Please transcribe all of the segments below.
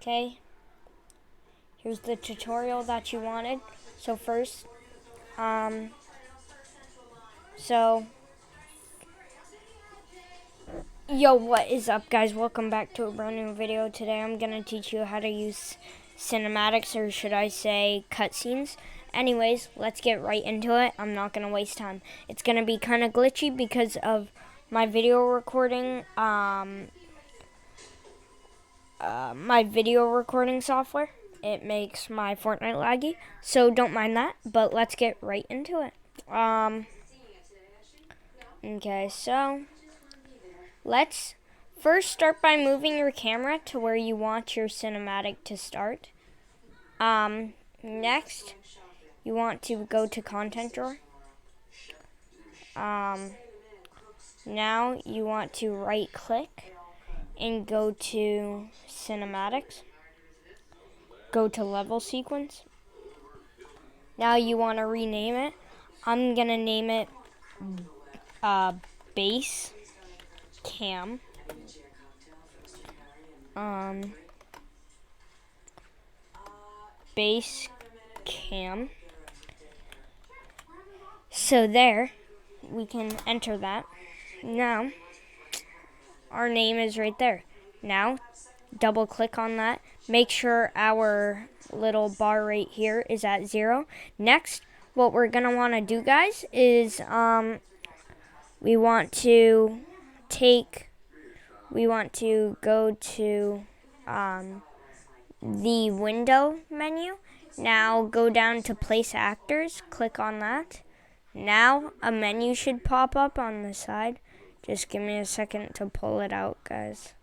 Okay, here's the tutorial that you wanted. So first, yo, what is up, guys? Welcome back to a brand new video. Today I'm gonna teach you how to use cinematics, or should I say cutscenes. Anyways, let's get right into it. I'm not gonna waste time. It's gonna be kind of glitchy because of my video recording software. It makes my Fortnite laggy, so don't mind that, but let's get right into it. Okay, so let's first start by moving your camera to where you want your cinematic to start. Next, you want to go to content drawer. Now you want to right click and go to cinematics. Go to level sequence. Now you want to rename it. I'm gonna name it base cam. Base cam. So there, we can enter that. Now, our name is right there. Now, double click on that. Make sure our little bar right here is at 0. Next, what we're gonna want to do, guys, is we want to go to the window menu. Now go down to place actors, click on that. Now a menu should pop up on the side. Just give me a second to pull it out, guys.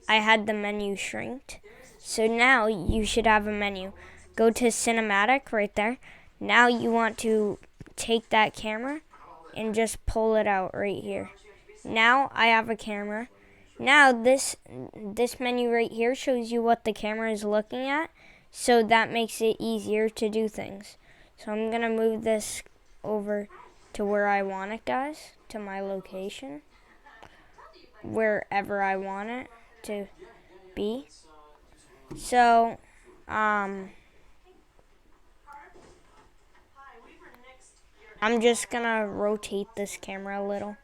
I had the menu shrinked. So now you should have a menu. Go to cinematic right there. Now you want to take that camera and just pull it out right here. Now I have a camera. Now this menu right here shows you what the camera is looking at, so that makes it easier to do things. So I'm gonna move this over to where I want it, guys, to my location, wherever I want it to be. So I'm just gonna rotate this camera a little.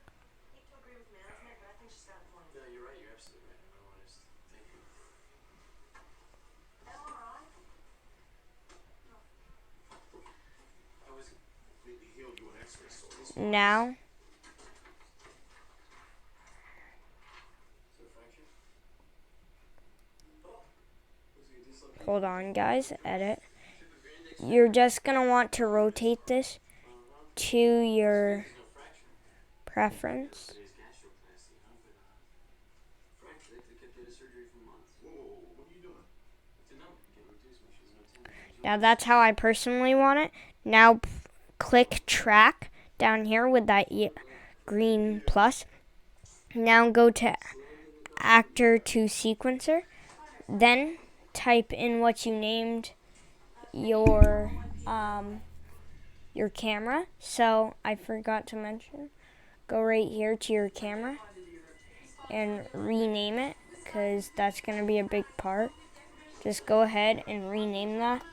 Now, hold on, guys, edit. You're just gonna want to rotate this to your preference. Now that's how I personally want it. Now click track down here with that green plus. Now go to actor to sequencer. Then type in what you named your camera. So I forgot to mention, go right here to your camera and rename it, because that's going to be a big part. Just go ahead and rename that.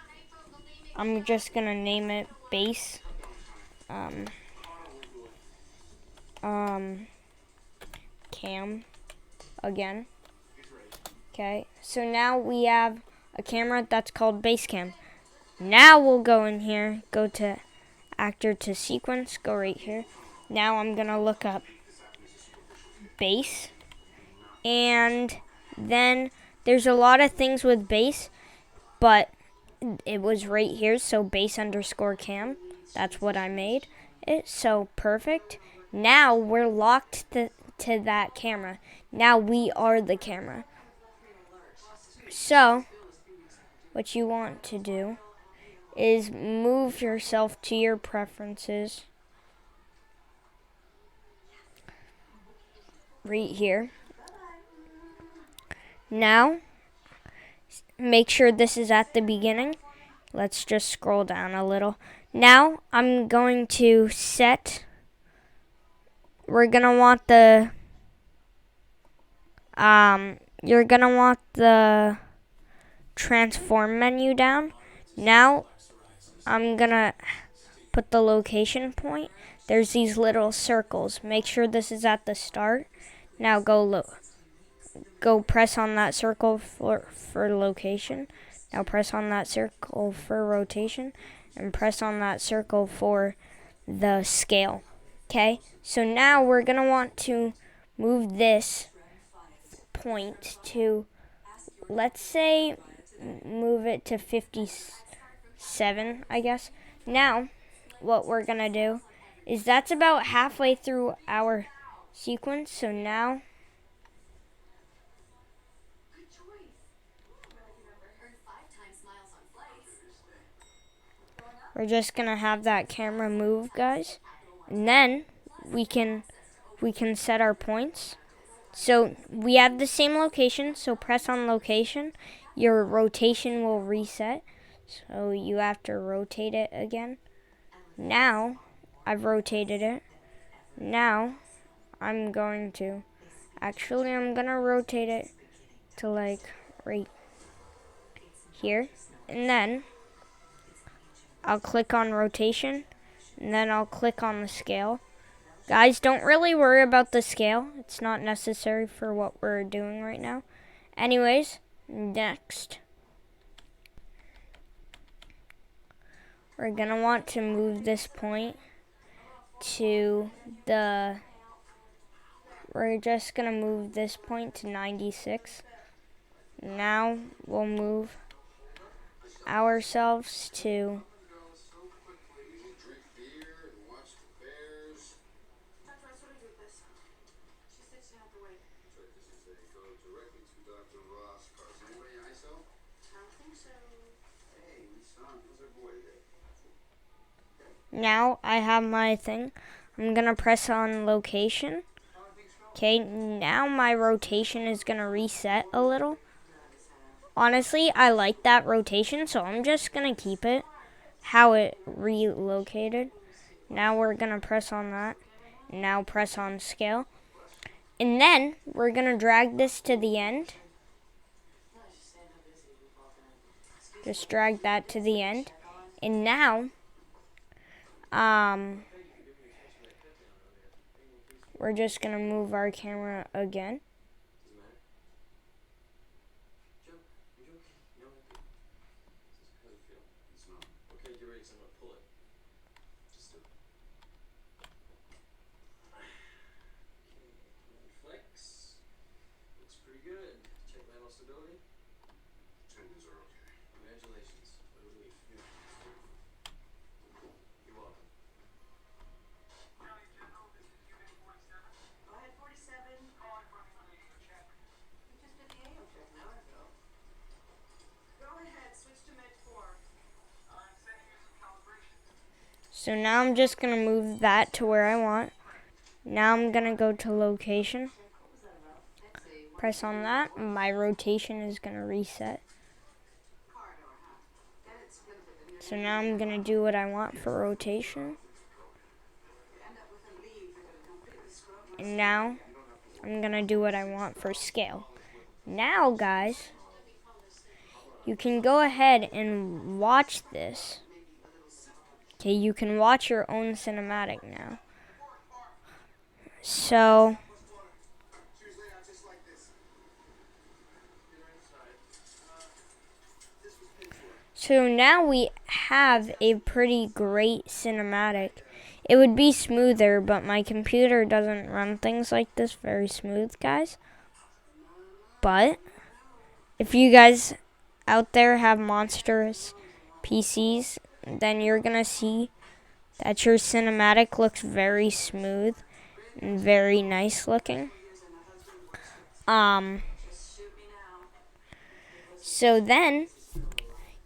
I'm just going to name it base cam again. Okay, so now we have a camera that's called base cam. Now we'll go in here, go to actor to sequence, go right here. Now I'm gonna look up base, and then there's a lot of things with base, but it was right here, so base underscore cam. That's what I made it, so perfect. Now we're locked to that camera. Now we are the camera. So what you want to do is move yourself to your preferences right here. Now make sure this is at the beginning. Let's just scroll down a little. Now I'm going to set, we're gonna want the you're gonna want the transform menu down. Now I'm gonna put the location point. There's these little circles. Make sure this is at the start. Now go press on that circle for location. Now press on that circle for rotation, and press on that circle for the scale. Okay, so now we're gonna want to move this point to, let's say, move it to 57, I guess. Now, what we're gonna do is that's about halfway through our sequence. So now we're just gonna have that camera move, guys, and then we can set our points. So we have the same location, so press on location. Your rotation will reset, so you have to rotate it again. Now I've rotated it. Now I'm gonna rotate it to like right here, and then I'll click on rotation, and then I'll click on the scale. Guys, don't really worry about the scale. It's not necessary for what we're doing right now. Anyways, next, we're gonna want to move this point to we're just gonna move this point to 96. Now we'll move ourselves to now I have my thing. I'm gonna press on location. Okay, now my rotation is gonna reset a little. Honestly, I like that rotation, so I'm just gonna keep it how it relocated. Now we're gonna press on that. Now press on scale. And then we're gonna drag this to the end. Just drag that to the end. And now, we're just gonna move our camera again. So now I'm just gonna move that to where I want. Now I'm gonna go to location. Press on that. My rotation is gonna reset. So now I'm gonna do what I want for rotation. And now I'm gonna do what I want for scale. Now, guys, you can go ahead and watch this. Okay, you can watch your own cinematic now. So now we have a pretty great cinematic. It would be smoother, but my computer doesn't run things like this very smooth, guys. But if you guys out there have monstrous PCs, then you're gonna see that your cinematic looks very smooth and very nice looking. So then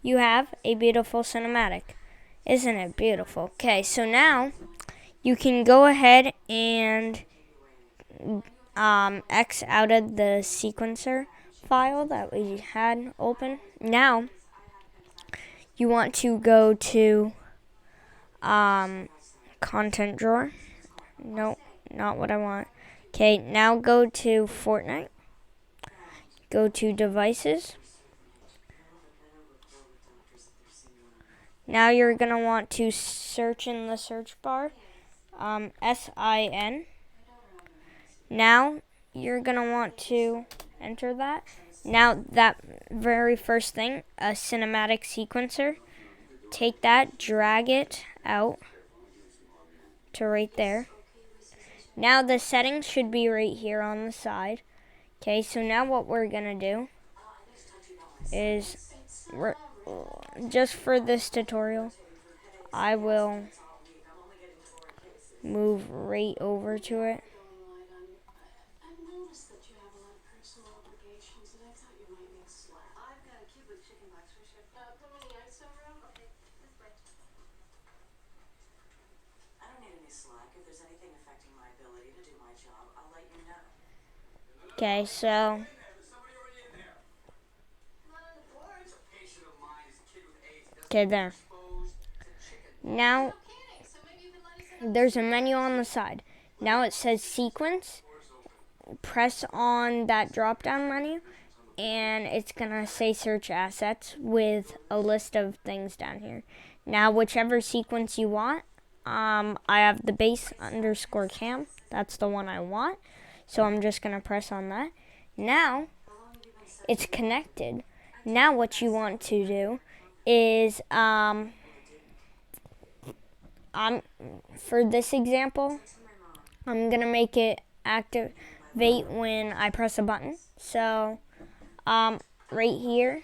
you have a beautiful cinematic. Isn't it beautiful? Okay, so now you can go ahead and X out of the sequencer file that we had open. Now you want to go to content drawer. Nope, not what I want. Okay, now go to Fortnite. go to devices. Now you're going to want to search in the search bar, SIN. Now you're going to want to enter that. Now that very first thing, a cinematic sequencer, take that, drag it out to right there. Now the settings should be right here on the side. Okay, so now what we're going to do is, just for this tutorial, I will move right over to it. Okay, so there. Now there's a menu on the side. Now it says sequence. Press on that drop down menu and it's gonna say search assets with a list of things down here. Now whichever sequence you want, I have the base_cam. That's the one I want. So I'm just gonna press on that. Now it's connected. Now what you want to do is, for this example, I'm gonna make it activate when I press a button. So, right here,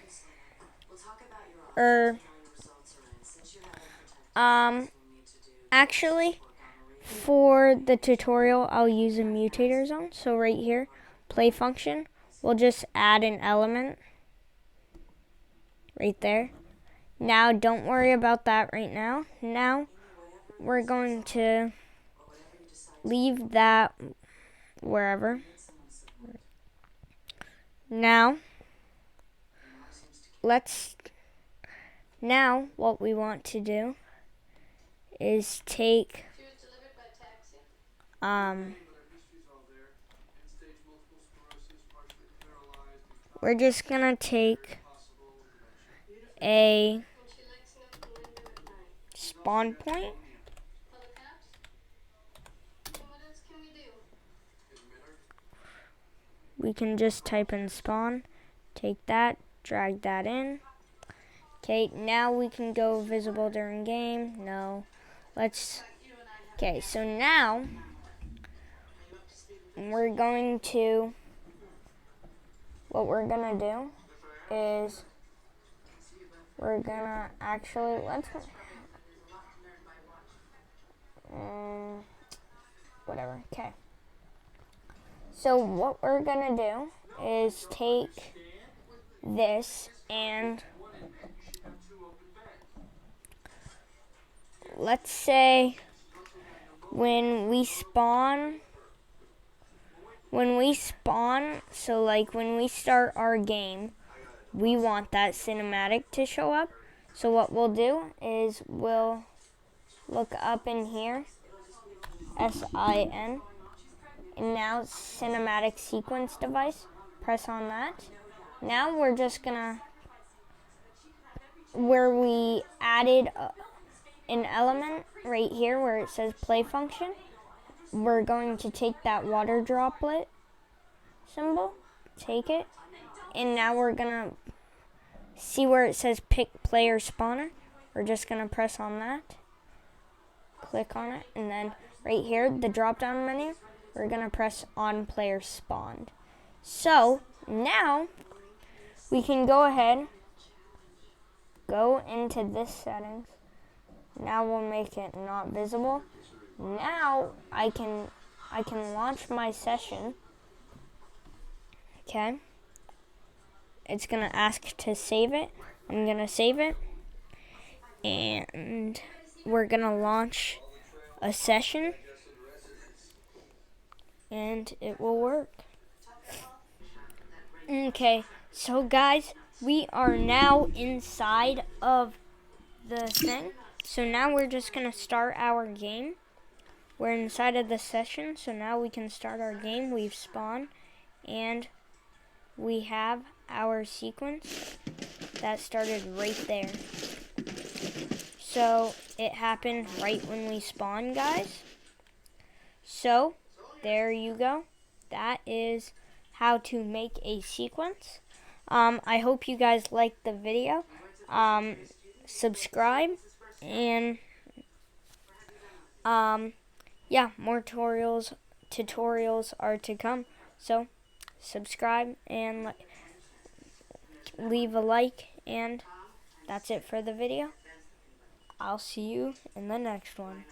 actually, for the tutorial, I'll use a mutator zone. So right here, play function, we'll just add an element right there. Now, don't worry about that right now. Now, we're going to leave that wherever. Now, what we want to do is take, we're just gonna take a spawn point. We can just type in spawn, take that, drag that in. Okay, now we can go visible during game. No, okay, so now what we're gonna do is we're gonna actually, whatever, okay. So what we're gonna do is take this and let's say when we spawn, so like when we start our game, we want that cinematic to show up. So what we'll do is we'll look up in here, SIN, and now cinematic sequence device, press on that. Now we're just gonna, where we added an element right here where it says play function, we're going to take that water droplet symbol, take it, and now we're gonna see where it says pick player spawner. We're just gonna press on that, click on it, and then right here, the drop down menu, we're gonna press on player spawned. So now we can go ahead, go into this settings. Now we'll make it not visible. Now I can launch my session. Okay. It's gonna ask to save it. I'm gonna save it. And we're gonna launch a session. And it will work. Okay, so guys, we are now inside of the thing. So now we're just gonna start our game. We're inside of the session, so now we can start our game. We've spawned, and we have our sequence that started right there. So it happened right when we spawned, guys. So there you go. That is how to make a sequence. I hope you guys liked the video. Subscribe, and yeah, more tutorials are to come. So subscribe and leave a like, and that's it for the video. I'll see you in the next one.